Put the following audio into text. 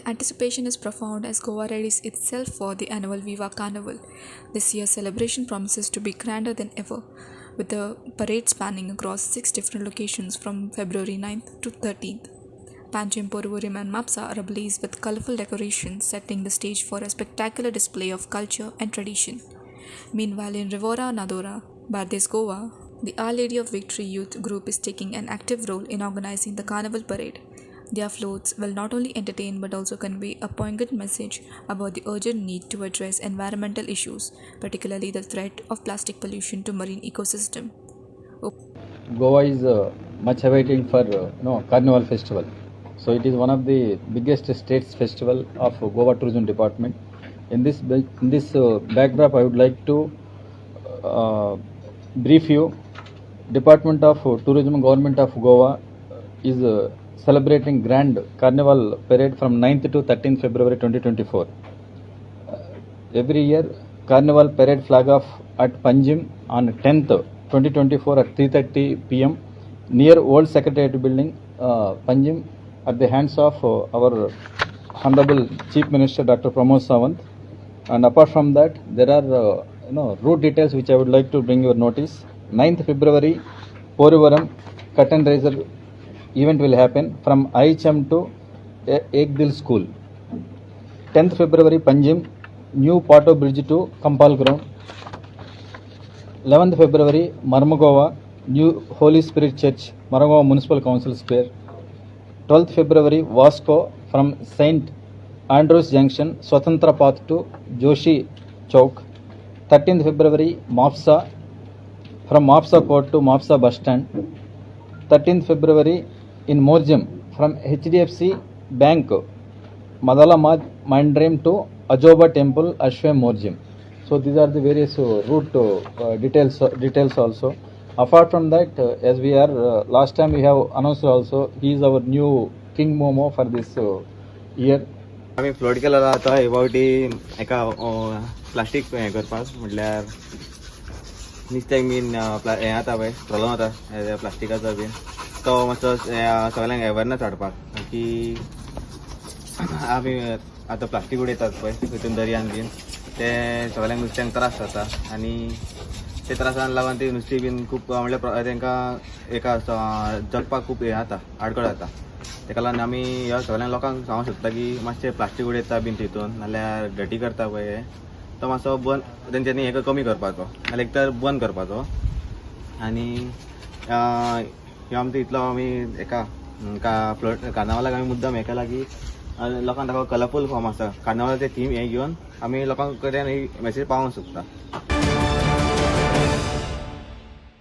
The anticipation is profound as Goa readies itself for the annual Viva Carnival. This year's celebration promises to be grander than ever, with the parade spanning across 6 different locations from February 9th to 13th. Panchim, Poruvorim, and Mapsa are ablaze with colorful decorations, setting the stage for a spectacular display of culture and tradition. Meanwhile, in Rivora Nadora, Bardes, Goa, the Our Lady of Victory Youth Group is taking an active role in organizing the carnival parade. Their floats will not only entertain but also convey a poignant message about the urgent need to address environmental issues, particularly the threat of plastic pollution to marine ecosystem. Goa is much awaiting for Carnival Festival. So it is one of the biggest states festival of Goa Tourism Department. In this backdrop, I would like to brief you. Department of Tourism, Government of Goa is celebrating Grand Carnival Parade from 9th to 13th February 2024. Every year, Carnival Parade flag off at Panjim on 10th 2024 at 3:30 p.m. near Old Secretariat Building, Panjim, at the hands of our Honorable Chief Minister Dr. Pramod Sawant. And apart from that, there are route details which I would like to bring your notice. 9th February, Porivaram curtain raiser event will happen from IHM to Ekdil School. 10th February, Panjim, new Pato Bridge to Kampal Ground. 11th February, Marmagova, new Holy Spirit Church, Marmagova Municipal Council Square. 12th February, Vasco from St. Andrews Junction, Swatantra Path to Joshi Chowk. 13th February, Mapsa, from Mapsa Court to Mapsa Bus Stand. 13th February, in Morjam, from HDFC Bank, Madala Mandream to Ajoba Temple, Ashwam Morjam. So these are the various route details also. Apart from that, as we are last time we have announced also, he is our new King Momo for this year. आम्ही float केला आता हे फावटी एका plastic हें करपाक म्हटल्यार नुस्त्याक been हें जाता पळय प्रॉब्लम जाता प्लास्टिकाचो बीन तो मातसो सगळ्यांक अवेरनस हाडपाक की आमी आतां प्लास्टीक उडयतात पळय तितून दर्यान बीन ते सगळ्यांक नुस्त्यांक त्रास जाता आनी ते त्रासान लागून ती नुस्तीं बीन खूब म्हणल्यार तांकां एका जगपाक खूब हें जाता आडखळ जाता. तेका लागून आमी ह्या सगळ्या लोकांक सांगूंक सोदता की मातशें प्लास्टीक उडयता बीन तितून नाल्यार डटी करता पळय तो मातसो बंद तेंच्यांनी हेका कमी करपाचो नाल्यार एक तर बंद करपाचो. आनी ह्यो आमचो इतलो आमी एका फ्लोट कार्नावालाक आमी मुद्दम हें केला की लोकांक ताका कलरफूल फॉर्म आसा कार्नावालाचे थीम हें घेवन आमी लोकांक कडेन ही मॅसेज पावोवंक सोदता.